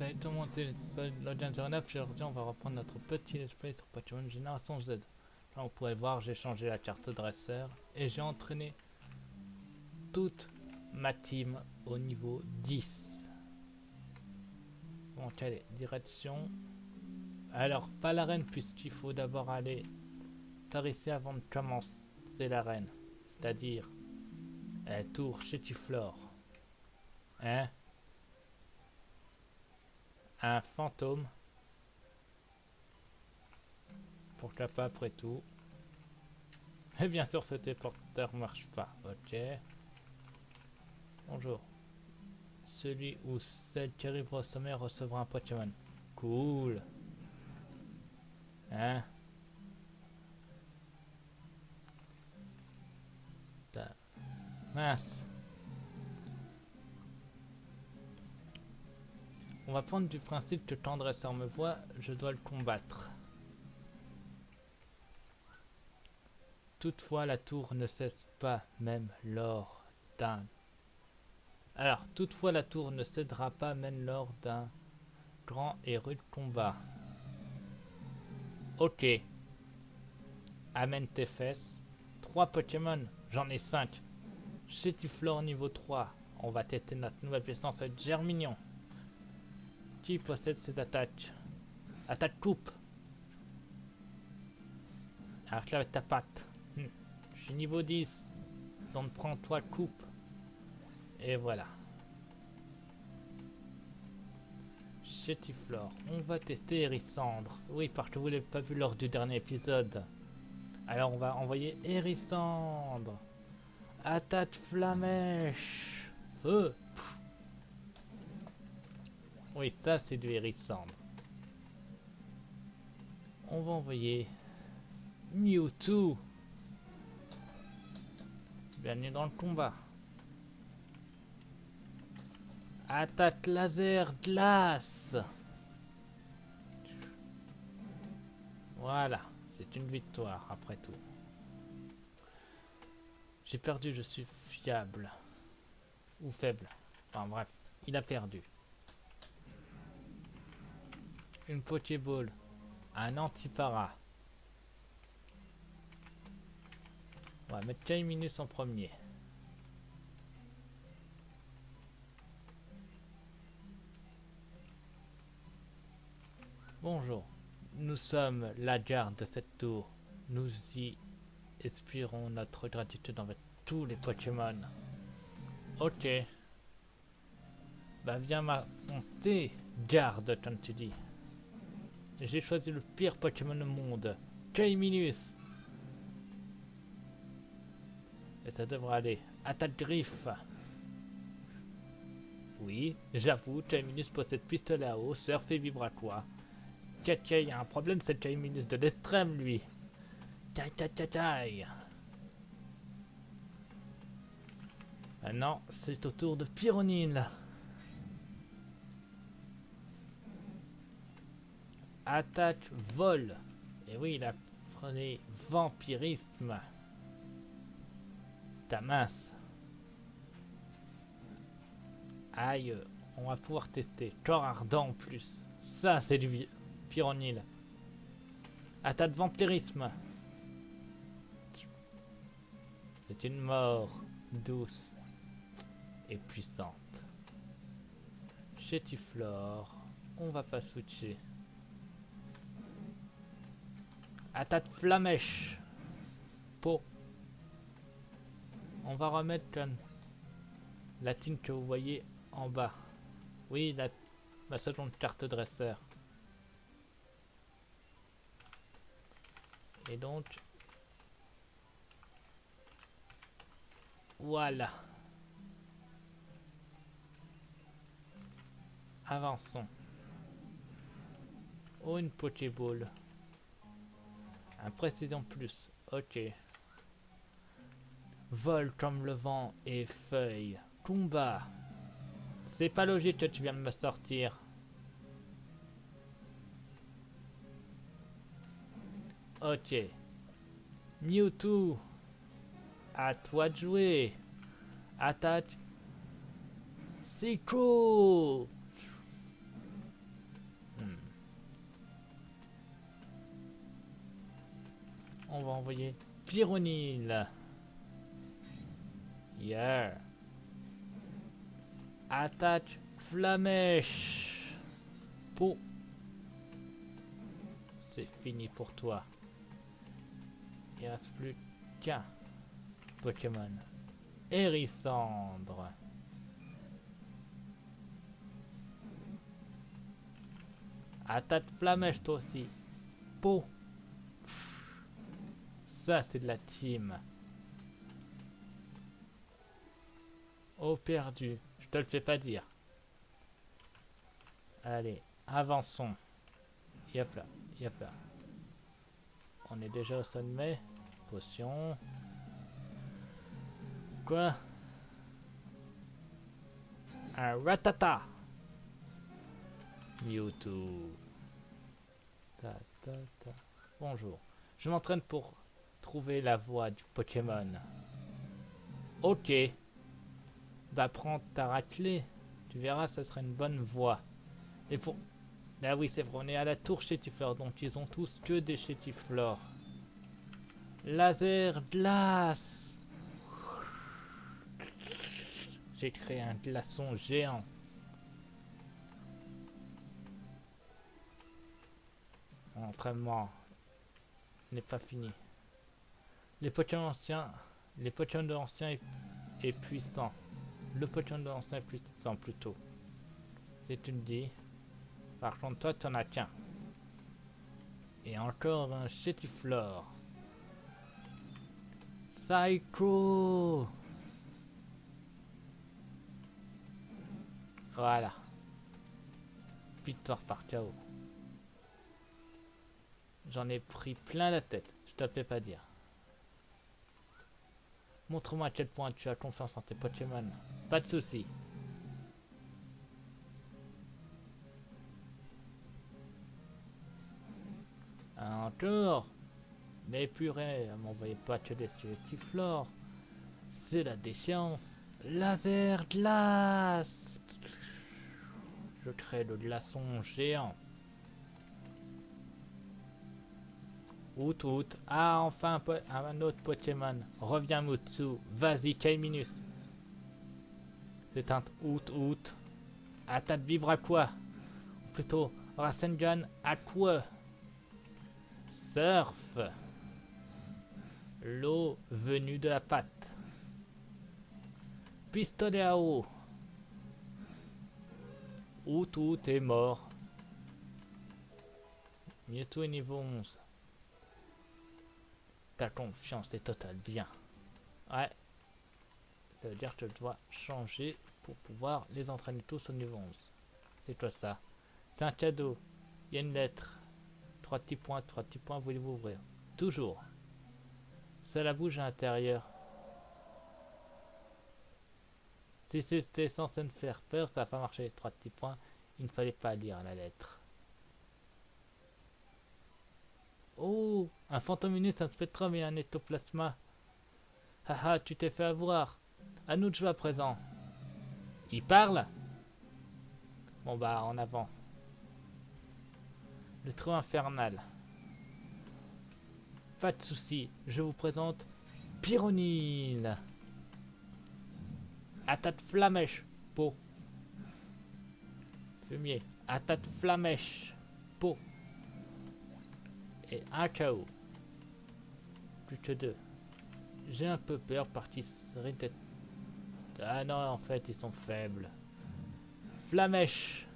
Salut tout le monde, c'est Login09. Aujourd'hui, on va reprendre notre petit let's play sur Pokémon Génération Z. Là, vous pouvez voir, j'ai changé la carte dresseur et j'ai entraîné toute ma team au niveau 10. Bon, allez, direction. Alors, pas l'arène, puisqu'il faut d'abord aller tarisser avant de commencer l'arène. C'est-à-dire, tour Chétiflore. Hein? Un fantôme. Pourquoi pas après tout. Et bien sûr ce téléporteur marche pas. Ok. Bonjour. Celui ou celle qui arrive au sommet recevra un Pokémon. Cool. Hein? Mince. On va prendre du principe que quand dresseur me voit, je dois le combattre. Toutefois, la tour ne cesse pas, même lors d'un... Alors, toutefois, la tour ne cédera pas, même lors d'un grand et rude combat. Ok. Amène tes fesses. 3 Pokémon, j'en ai 5. Chétiflore niveau 3. On va tester notre nouvelle puissance avec Germignon. Qui possède ses attaques? Attaque coupe. Alors là avec ta patte. Je suis niveau 10. Donc prends-toi coupe. Et voilà. Chétiflore. On va tester Hérissandre. Oui, parce que vous ne l'avez pas vu lors du dernier épisode. Alors on va envoyer Hérissandre. Attaque flamèche. Feu. Oui, ça c'est du Hérissandre. On va envoyer Mewtwo. Bienvenue dans le combat. Attaque laser glace. Voilà, c'est une victoire après tout. J'ai perdu, je suis fiable. Ou faible. Enfin bref, il a perdu. Une Pokéball. Un Antipara. On va mettre Kaiminus en premier. Bonjour. Nous sommes la garde de cette tour. Nous y expirons notre gratitude envers tous les Pokémon. Ok. Bah viens m'affronter, garde, comme tu dis. J'ai choisi le pire Pokémon au monde. Kaiminus. Et ça devrait aller. Attaque griffe. Oui, j'avoue, Kaiminus possède pistolet à eau, surf et vibratoire. Tcha, il y a un problème, c'est Kaiminus de l'extrême, lui. Tcha. Maintenant, c'est au tour de Pyronil. Attaque vol. Et oui, il a pris vampirisme. Ta mince. Aïe, on va pouvoir tester. Corps ardent en plus. Ça, c'est du Pyronil. Attaque vampirisme. C'est une mort douce et puissante. Chétiflore. On va pas switcher. Attaque flamèche. Peau. On va remettre la team que vous voyez en bas. Oui, ma seconde carte dresseur. Et donc... Voilà. Avançons. Oh, une Pokéball. Un précision plus. Ok. Vol comme le vent et feuille. Combat. C'est pas logique que tu viens de me sortir. Ok. Mewtwo. À toi de jouer. Attaque. Psycho. on va envoyer Pyronil. Yeah. Attaque Flamèche. Pou. C'est fini pour toi. Il ne reste plus qu'un Pokémon. Hérissandre. Attaque Flamèche toi aussi. Pou. Ça c'est de la team. Oh perdu. Je te le fais pas dire. Allez, avançons. Yop là, yop là. On est déjà au sommet. Potion. Quoi? Un Ratata. Mewtwo. Ta, ta, ta. Bonjour. Je m'entraîne pour trouver la voie du Pokémon. Ok. Va prendre ta raclée. Tu verras, ce sera une bonne voie. Et pour... Ah oui, c'est vrai, on est à la tour Chétiflore, donc ils ont tous que des Chétiflores. Laser glace. J'ai créé un glaçon géant. Mon entraînement n'est pas fini. Les Pokémon anciens, les Pokémon de l'ancien est puissant. Le Pokémon de l'ancien est puissant plutôt. Si tu me dis. Par contre, toi, tu en as qu'un. Et encore un Chétiflore. Psycho. Voilà. Victoire par KO. J'en ai pris plein la tête. Je te le fais pas dire. Montre-moi à quel point tu as confiance en tes Pokémon. Pas de soucis. Encore. Mais purée, m'envoyez pas que des Chétiflores. C'est la déchéance. Laser glace. Je crée le glaçon géant. Out. Ah, enfin un autre Pokémon. Reviens Mewtwo. Vas-y, Kaiminus. C'est un out. Attaque vivre à quoi? Ou plutôt, Rasengan à quoi? Surf. L'eau venue de la patte. Pistolet à eau. Out est mort. Mewtwo est niveau 11. Ta confiance est totale, bien. Ouais. Ça veut dire que je dois changer pour pouvoir les entraîner tous au niveau 11. C'est quoi ça? C'est un cadeau. Il y a une lettre. 3 petits points, voulez-vous ouvrir? Toujours. Cela bouge à l'intérieur. Si c'était censé me faire peur, ça n'a pas marché. 3 petits points. Il ne fallait pas lire la lettre. Oh, un Fantominus, ça me fait trop bien un Ectoplasma. Haha, tu t'es fait avoir. À nous de jouer à présent. Il parle? Bon bah, en avant. Le trou infernal. Pas de soucis, je vous présente Pyronil. Attaque Flamèche. Peau. Fumier. Attaque Flamèche. Peau. Et un KO. Plus que 2. J'ai un peu peur parce qu'ils seraient peut-être... Ah non, en fait, ils sont faibles. Flamèche.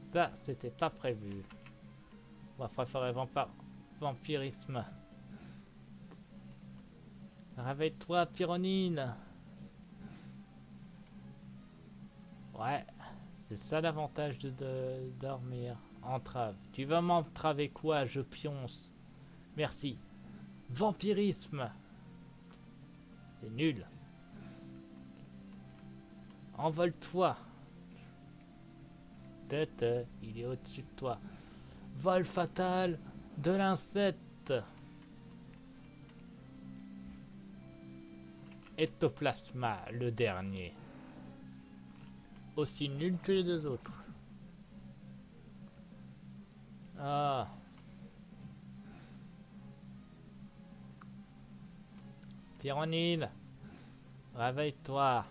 Ça, c'était pas prévu. On va préférer vampirisme. Réveille-toi, Pyronil. Ouais, c'est ça l'avantage de dormir. Entrave. Tu vas m'entraver quoi, je pionce? Merci. Vampirisme. C'est nul. Envole-toi. Tête, il est au-dessus de toi. Vol fatal de l'insecte. Ectoplasma, le dernier. Aussi nul que les deux autres. Ah. Pyronil, réveille-toi.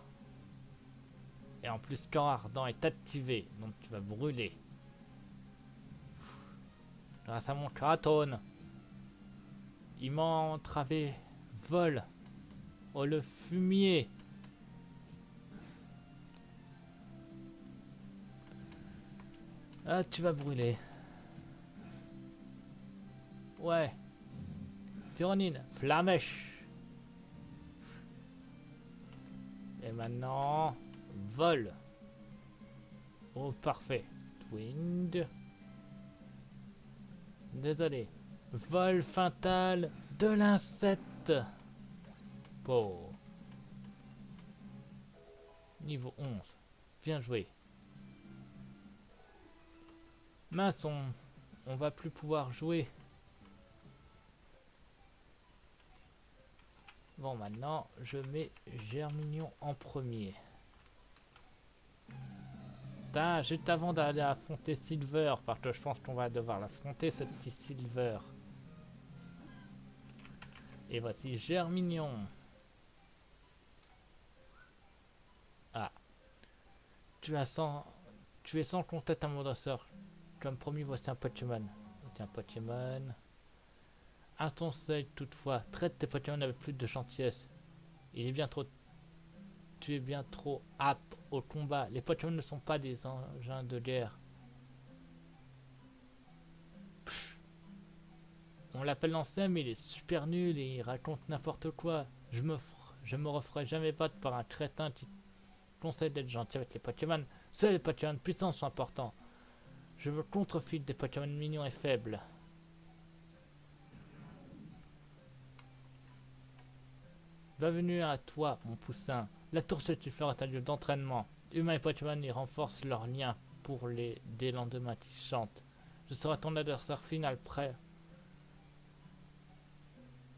Et en plus, corps ardent est activé, donc tu vas brûler. Grâce à mon Kraton. Il m'a entravé. Vol. Oh, le fumier. Ah, tu vas brûler. Ouais. Pyronine, flamèche. Et maintenant, vol. Oh, parfait. Wind. Désolé. Vol fatal de l'insecte. Oh. Niveau 11. Bien joué. Mince, on va plus pouvoir jouer. Bon, maintenant, je mets Germignon en premier. Putain, juste avant d'aller affronter Silver, parce que je pense qu'on va devoir l'affronter, ce petit Silver. Et voici Germignon. Ah. Tu es sans contact à mon dresseur. Comme promis, voici un Pokémon. Voici un Pokémon. Un conseil toutefois, traite tes Pokémon avec plus de gentillesse. Tu es bien trop apte au combat. Les Pokémon ne sont pas des engins de guerre. Pff. On l'appelle l'ancien, mais il est super nul et il raconte n'importe quoi. Je me referai jamais battre par un crétin qui conseille d'être gentil avec les Pokémon. Seuls les Pokémon puissants sont importants. Je me contrefile des Pokémon mignons et faibles. Bienvenue à toi, mon poussin. La tour Cetiflore est un lieu d'entraînement. Humains et Pokémon y renforcent leurs liens pour des lendemains qui chantent. Je serai ton adversaire final prêt.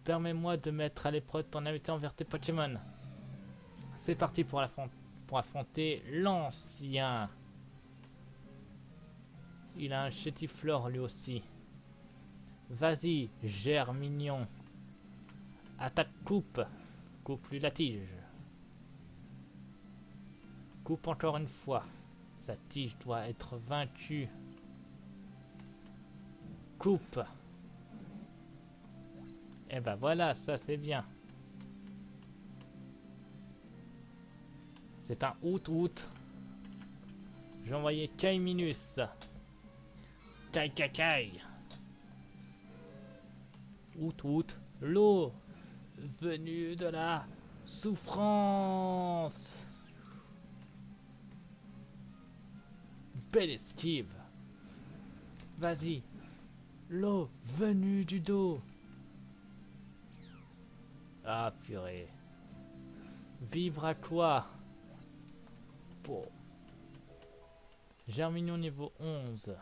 Permets-moi de mettre à l'épreuve ton amitié envers tes Pokémon. C'est parti pour affronter l'ancien. Il a un Cetiflore lui aussi. Vas-y, Germignon. Attaque coupe. Coupe lui la tige. Coupe encore une fois. Sa tige doit être vaincue. Coupe. Et ben voilà, ça c'est bien. C'est un out. J'ai envoyé Kaiminus. Kai. Out. L'eau venue de la souffrance. Belle esquive. Vas-y. L'eau venue du dos. Ah purée. Vibre à toi. Bon. Germignon niveau 11.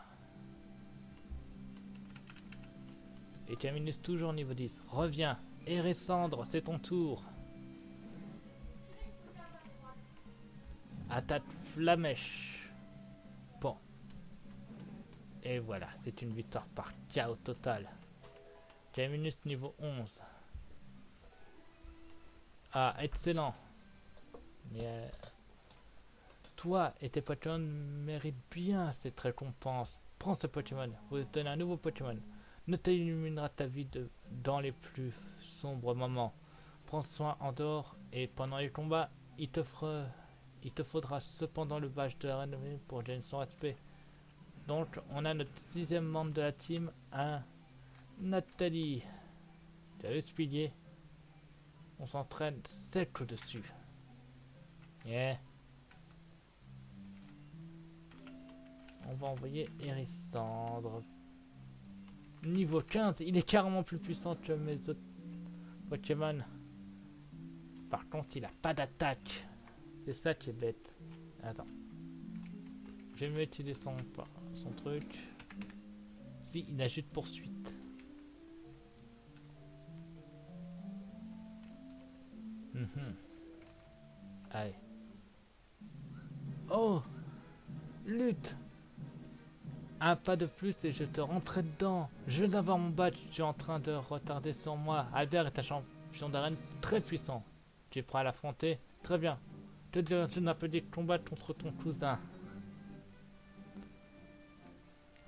Et Caminus toujours niveau 10. Reviens. Érésandre, c'est ton tour. Attaque flamèche. Bon. Et voilà, c'est une victoire par chaos total. Caminus niveau 11. Ah, excellent. Mais toi et tes Pokémon méritent bien cette récompense. Prends ce Pokémon. Vous obtenez un nouveau Pokémon. Ne t'illuminera ta vie dans les plus sombres moments. Prends soin en dehors et pendant les combats, il te faudra cependant le badge de la renommée pour gagner son respect. Donc, on a notre 6e membre de la team, un Nathalie. Tu as vu ce pilier? On s'entraîne sec au-dessus. Yeah. On va envoyer Érésandre. Niveau 15, il est carrément plus puissant que mes autres Pokémon. Par contre, il a pas d'attaque. C'est ça qui est bête. Attends. Je vais mieux utiliser son truc. Si, il a juste poursuite. Allez. Oh! Lutte! Un pas de plus et je te rentrerai dedans. Je viens d'avoir mon badge, tu es en train de retarder sur moi. Albert est un Champion d'arène très puissant. Tu es prêt à l'affronter? Très bien. Te dirige un petit combat contre ton cousin.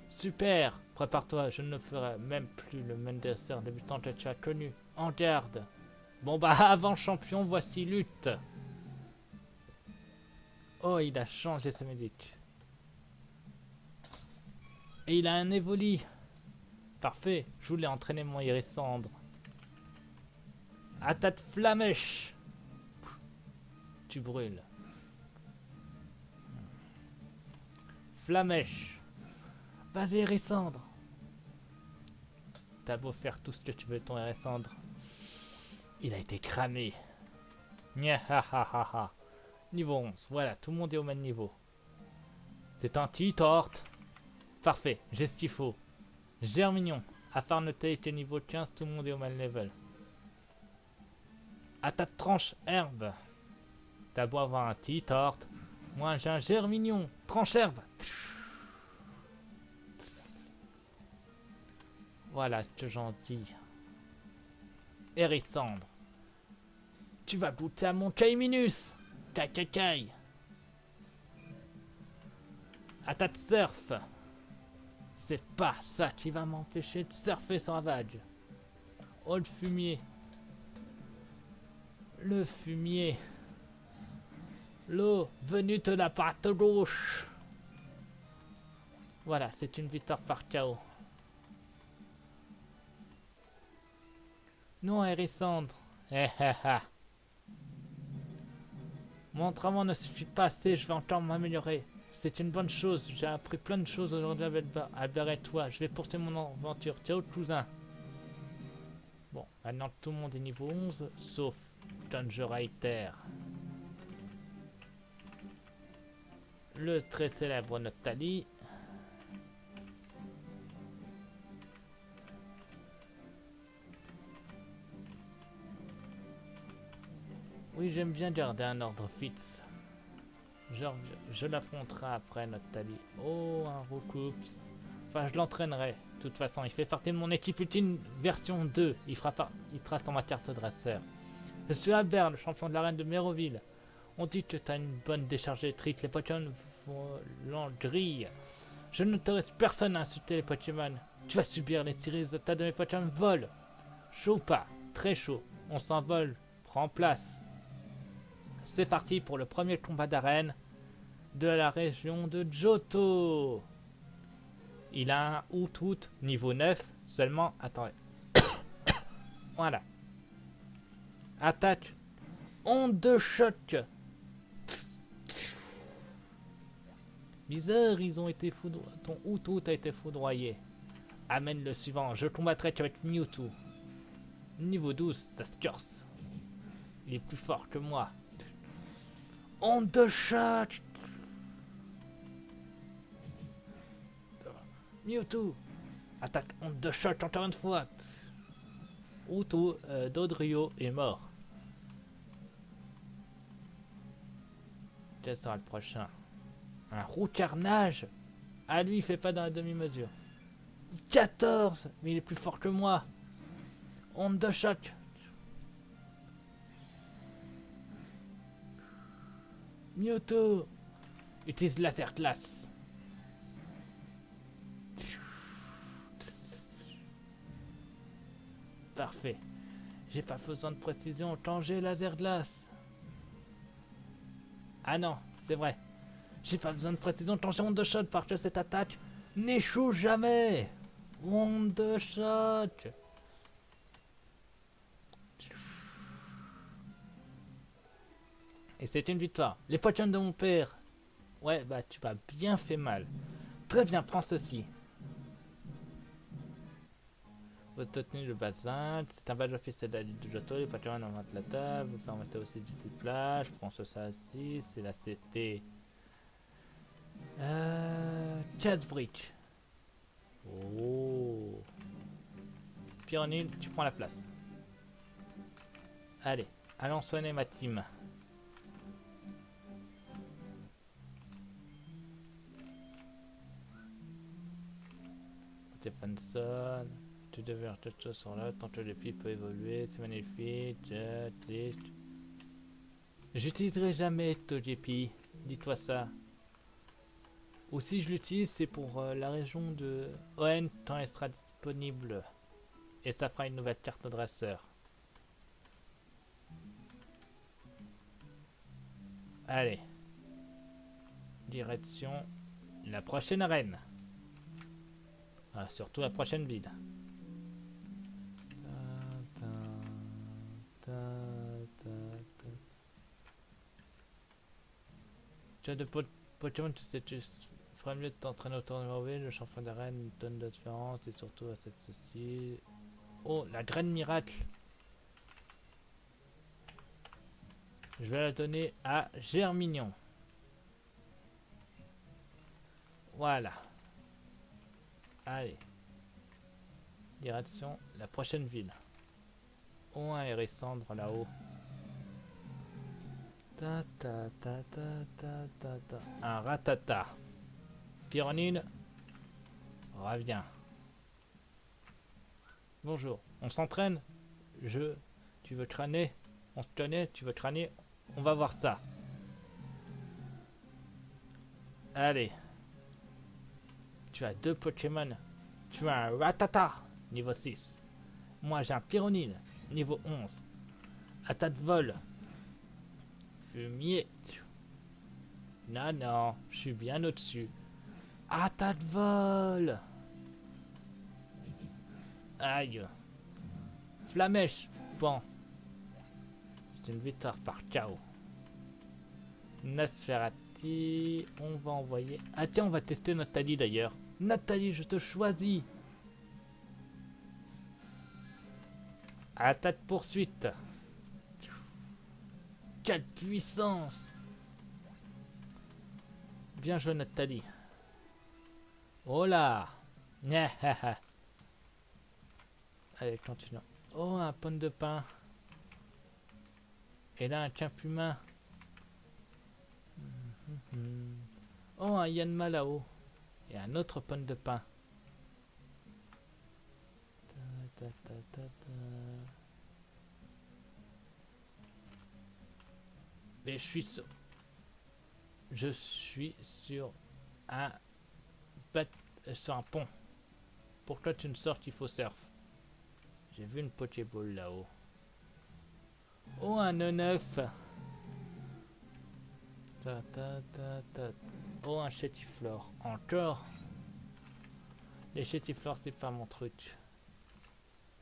Super. Prépare-toi, je ne ferai même plus le Mendeser débutant que tu as connu. En garde. Bon bah avant champion, voici lutte. Oh, il a changé sa médic. Et il a un Evoli. Parfait, je voulais entraîner mon Hérissandre. Attaque flamèche. Tu brûles. Flamèche. Vas-y Hérissandre. T'as beau faire tout ce que tu veux ton Hérissandre. Il a été cramé. Nya. Niveau 11. Voilà, tout le monde est au même niveau. C'est un T-Torte. Parfait, j'ai ce qu'il faut. Germignon. À part noter que niveau 15, tout le monde est au même level. Attaque tranche herbe. T'as beau avoir un T-Torte. Moi j'ai un Germignon. Tranche herbe. Voilà ce que j'en dis. Hérissandre. Tu vas goûter à mon Kaiminus. Kai. Attaque surf. C'est pas ça qui va m'empêcher de surfer sur la vague. Oh le fumier. Le fumier. L'eau venue de la patte gauche. Voilà, c'est une victoire par KO. Non, Hérissandre. Mon entraînement ne suffit pas assez, je vais encore m'améliorer. C'est une bonne chose, j'ai appris plein de choses aujourd'hui avec Albert et toi. Je vais poursuivre mon aventure. Ciao, cousin. Bon, maintenant tout le monde est niveau 11, sauf Danger Raiter. Le très célèbre Nathalie. Oui, j'aime bien garder un ordre fixe. Je l'affronterai après Nathalie. Oh, un Roucoups. Enfin, je l'entraînerai. De toute façon, il fait partie de mon équipe ultime version 2. Il sera sur ma carte dresseur. Je suis Albert, le champion de l'arène de Méroville. On dit que tu as une bonne décharge électrique. Les Pokémon volant grille. Je n'autorise personne à insulter les Pokémon. Tu vas subir les tirs d'attaque de mes Pokémon vol. Chaud ou pas? Très chaud. On s'envole. Prends place. C'est parti pour le premier combat d'arène de la région de Johto. Il a un Hoot niveau 9 seulement. Attendez. Voilà. Attaque. Onde de choc. Bizarre, ils ont été foudroyés. Ton Hoot a été foudroyé. Amène le suivant. Je combattrai avec Mewtwo. Niveau 12, ça se corse. Il est plus fort que moi. Onde de choc. Mewtwo. Attaque onde de choc encore une fois. Mewtwo Dodrio est mort. Quel sera le prochain? Un Roucarnage. Ah, lui il fait pas dans la demi-mesure. 14. Mais il est plus fort que moi. Onde de choc. Mewtwo. Utilise laser glace. Parfait. J'ai pas besoin de précision. Changer laser glace. Ah non, c'est vrai. J'ai pas besoin de précision. Changer onde de choc parce que cette attaque n'échoue jamais. Onde de choc. Et c'est une victoire. Les Pokémon de mon père. Ouais, bah tu m'as bien fait mal. Très bien, prends ceci. Vous obtenez le bazin. C'est un badge officiel de la Ligue de Johto. Les Pokémon en la table. Vous permettez aussi du sifflage. Prends ça aussi. C'est la CT. Chazbridge. Oh. Pyronil, tu prends la place. Allez, allons soigner ma team. Stephenson. Tu devrais toutes choses sont là. Tant que le pied peut évoluer. C'est magnifique. J'utiliserai jamais ToGP. Dis-toi ça. Ou si je l'utilise, c'est pour la région de ON quand elle sera disponible. Et ça fera une nouvelle carte dresseur. Allez. Direction la prochaine arène. Ah, surtout la prochaine ville. Tu as de Pokémon, tu sais, tu ferais mieux de t'entraîner au tournoi V, le champion d'arène, une tonne de différence et surtout à cette ceci. Oh, la graine miracle. Je vais la donner à Germignon. Voilà. Allez. Direction la prochaine ville. Oh, un Hérissandre là-haut. Un ratata. Pyronide. Reviens. Bonjour. On s'entraîne. Tu veux traîner? On se connaît. Tu veux traîner? On va voir ça. Allez. Tu as 2 Pokémon. Tu as un ratata. Niveau 6. Moi j'ai un Pyronide. Niveau 11. Attaque de vol. Fumier. Non, non, je suis bien au-dessus. Attaque de vol. Aïe. Flamèche. Bon. C'est une victoire par KO. Nosferati. On va envoyer... Ah tiens, on va tester Nathalie d'ailleurs. Nathalie, je te choisis. Attaque poursuite. Quelle puissance! Bien joué Nathalie. Oh là! Allez, continuons. Oh, un pomme de pain. Et là, un camp humain. Oh, un Yanma là-haut. Et un autre pomme de pain. Mais je suis sur un sur un pont. Pourquoi tu ne sors qu'il faut surf? J'ai vu une Pokéball là-haut. Oh, un E9. Oh, un Chétiflore. Encore. Les Chétiflores, c'est pas mon truc.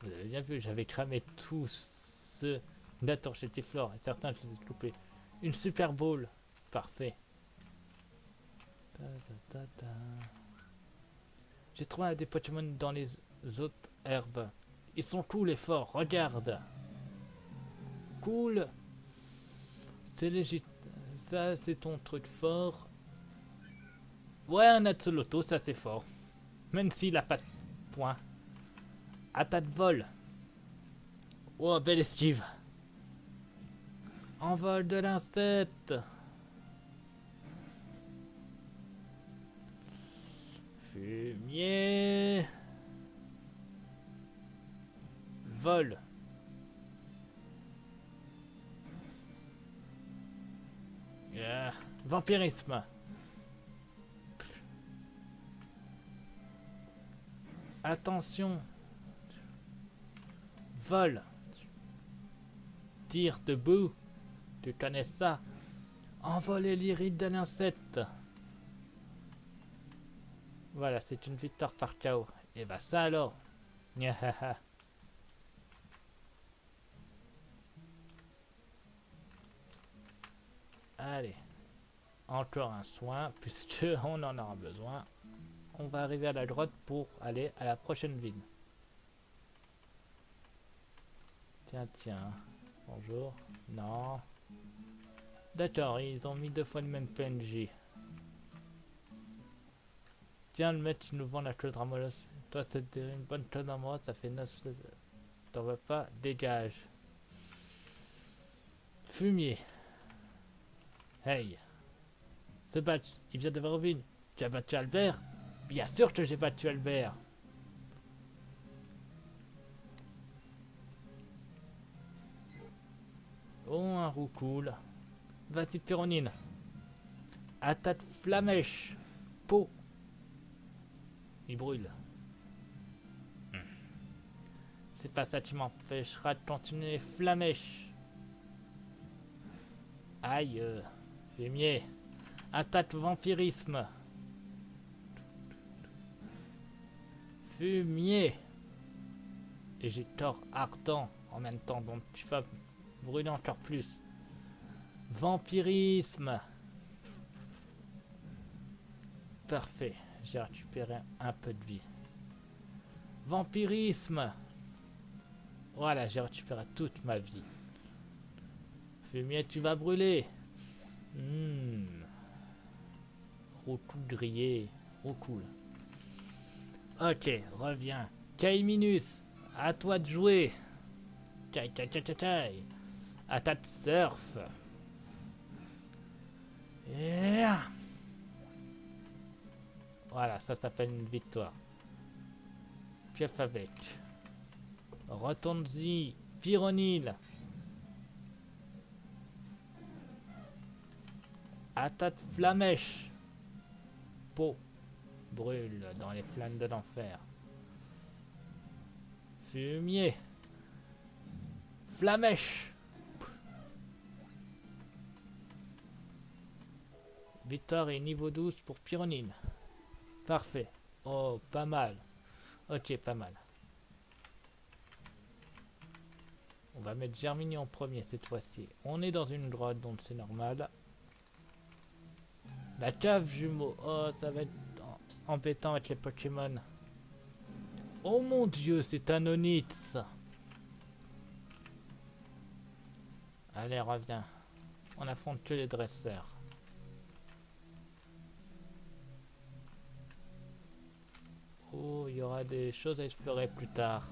Vous avez bien vu, j'avais cramé tous ceux d'Ator Chétiflore. Et certains, je les ai coupés. Une Super Bowl. Parfait. J'ai trouvé des Pokémon dans les autres herbes. Ils sont cool et forts. Regarde. Cool. C'est légitime. Ça, c'est ton truc fort. Ouais, un Axolotl, ça c'est fort. Même s'il a pas de points. Attaque de vol. Oh, belle esquive. Envol de l'insecte. Fumier. Vol. Vampirisme. Attention. Vol. Tire debout. Tu connais ça. Envoler l'iride de l'insecte. Voilà, c'est une victoire par KO. Et bah ça alors. Allez. Encore un soin, puisque on en aura besoin. On va arriver à la droite pour aller à la prochaine ville. Tiens, tiens. Bonjour. Non. D'accord, ils ont mis 2 fois le même PNJ. Tiens, le mec qui nous vend la clé Dramolos. Toi, c'est une bonne clé Dramolos, ça fait 9... T'en veux pas? Dégage. Fumier. Hey. Ce badge, il vient de Veroville. Tu as battu Albert? Bien sûr que j'ai battu Albert. Oh, un roucoule. Vas-y, Pyronine. Attaque flamèche. Peau. Il brûle. C'est pas ça qui m'empêchera de continuer flamèche. Aïe. Fumier. Attaque vampirisme. Fumier. Et j'ai tort ardent en même temps, donc tu vas brûler encore plus. Vampirisme. Parfait, j'ai récupéré un peu de vie. Vampirisme. Voilà, j'ai récupéré toute ma vie. Fumier, tu vas brûler. Roucoule grillé. Roucoule. Ok, reviens. Kaiminus, à toi de jouer. Tchai, tchai, tchai, tchai, tchai. Attaque surf. Yeah. Voilà, ça s'appelle une victoire. Pief avec. Retourne-y, Pyronil. Attaque flamèche. Peau. Brûle dans les flammes de l'enfer. Fumier. Flamèche. Victoire et niveau 12 pour Pyronine. Parfait. Oh, pas mal. Ok, pas mal. On va mettre Germignon en premier cette fois-ci. On est dans une grotte, donc c'est normal. La cave jumeau. Oh, ça va être embêtant avec les Pokémon. Oh mon dieu, c'est un Onix. Allez, reviens. On affronte que les dresseurs. Oh, il y aura des choses à explorer plus tard.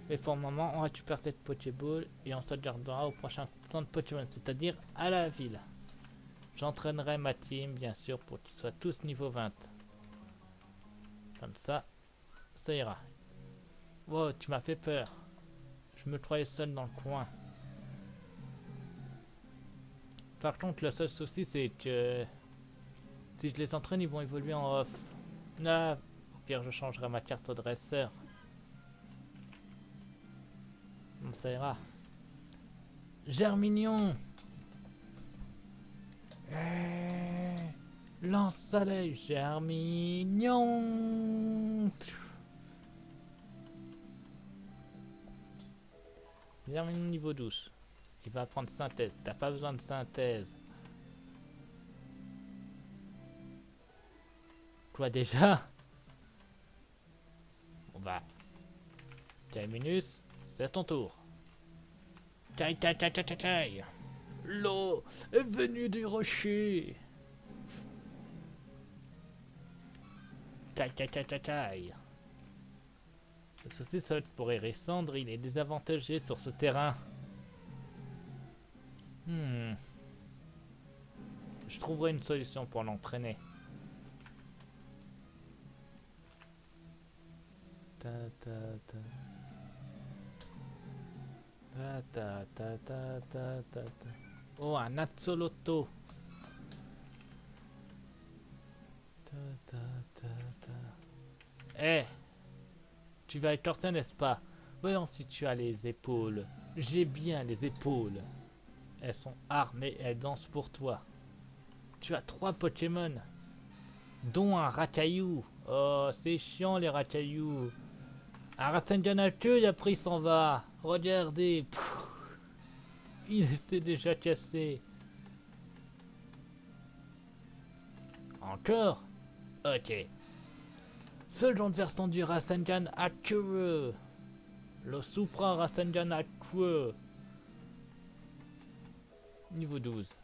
Mais pour le moment, on récupère cette Pokéball et on se gardera au prochain centre Pokémon, c'est-à-dire à la ville. J'entraînerai ma team, bien sûr, pour qu'ils soient tous niveau 20. Comme ça, ça ira. Wow, tu m'as fait peur. Je me croyais seul dans le coin. Par contre, le seul souci, c'est que si je les entraîne, ils vont évoluer en off. Là, au pire, je changerai ma carte au dresseur. Donc, ça ira. Germignon. Lance-soleil, Germignon. Germignon niveau 12. Il va prendre synthèse. T'as pas besoin de synthèse. Quoi déjà? On va. Kaiminus, c'est à ton tour. Tchai tchai tchai tchai tchai. L'eau est venue du rocher. Tchai tchai tchai tchai tchai. Le souci, c'est que pour Hérissandre, il est désavantagé sur ce terrain. Je trouverai une solution pour l'entraîner. Ta ta ta. Ta ta ta ta ta ta ta. Oh, un Axolotl. Ta ta ta ta. Eh, tu vas écorcer, n'est-ce pas? Voyons si tu as les épaules. J'ai bien les épaules. Elles sont armées, elles dansent pour toi. Tu as 3 Pokémon, dont un Racaillou. Oh, c'est chiant les Racaillous. Un Rasengan a queue et après il s'en va. Regardez. Pff, il s'est déjà cassé. Encore? Ok. Seconde version du Rasengan à queue. Le Supra Rasengan à queue. Niveau 12.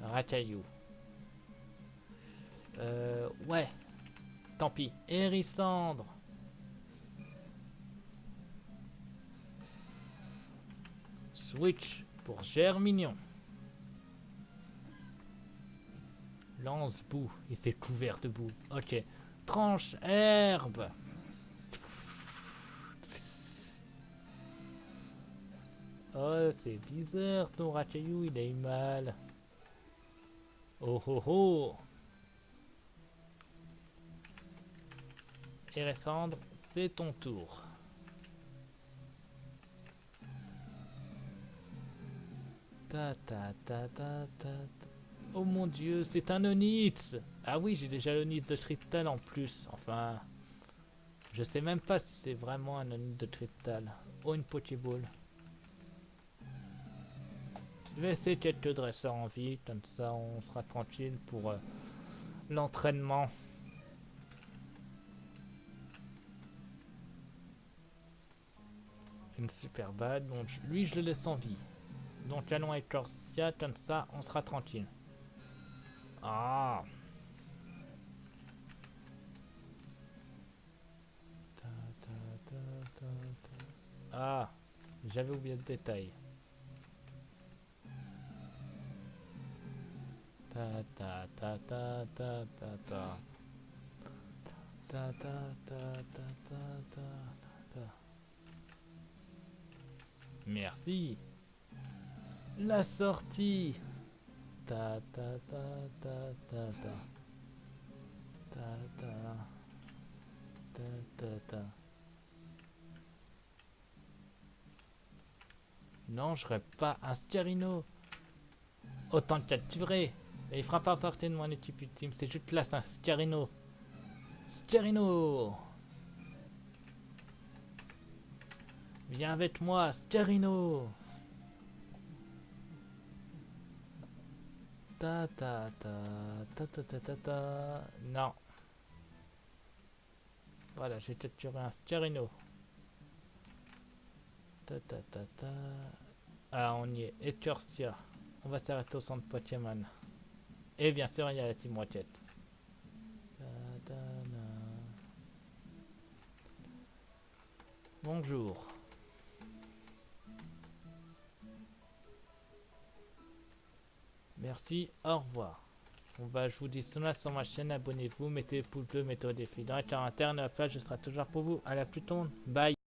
Racaillou. Ouais. Tant pis. Hérissandre. Switch pour Germignon. Lance-boue. Il s'est couvert de boue. Ok. Tranche herbe. Oh, c'est bizarre, ton Rachayou, il a eu mal. Oh oh oh. Eressandre, c'est ton tour. Ta ta ta ta ta ta. Oh mon dieu, c'est un Onix. Ah oui, j'ai déjà l'Onix de cristal en plus. Enfin, je sais même pas si c'est vraiment un Onix de cristal. Oh, une Pokéball. Je vais essayer de mettre le dresseur en vie, comme ça on sera tranquille pour l'entraînement. Une super balle, donc lui je le laisse en vie. Donc allons avec Corsia, comme ça on sera tranquille. Ah. Ah, j'avais oublié le détail. Ta ta ta ta ta ta ta. Ta ta ta ta ta ta ta. Merci. La sortie. Ta ta ta ta ta ta. Ta ta ta ta ta. Non, je serais pas un Styrino. Autant que capturé. Mais il fera pas partie de mon équipe ultime. C'est juste là, c'est un Styrino. Styrino. Viens avec moi, Styrino. Ta ta ta ta ta ta ta ta. Non. Voilà, j'ai capturé un Styrino. Ta ta ta ta. Ah, on y est. Eturcia. On va s'arrêter au centre Pokémon. Et bien sûr, il y a la Team Rocket. Bonjour. Merci, au revoir. Bon bah je vous dis sonne sur ma chaîne, abonnez-vous, mettez pouce bleu, mettez au défi dans les commentaires, la page je serai toujours pour vous. À la plus tôt, bye.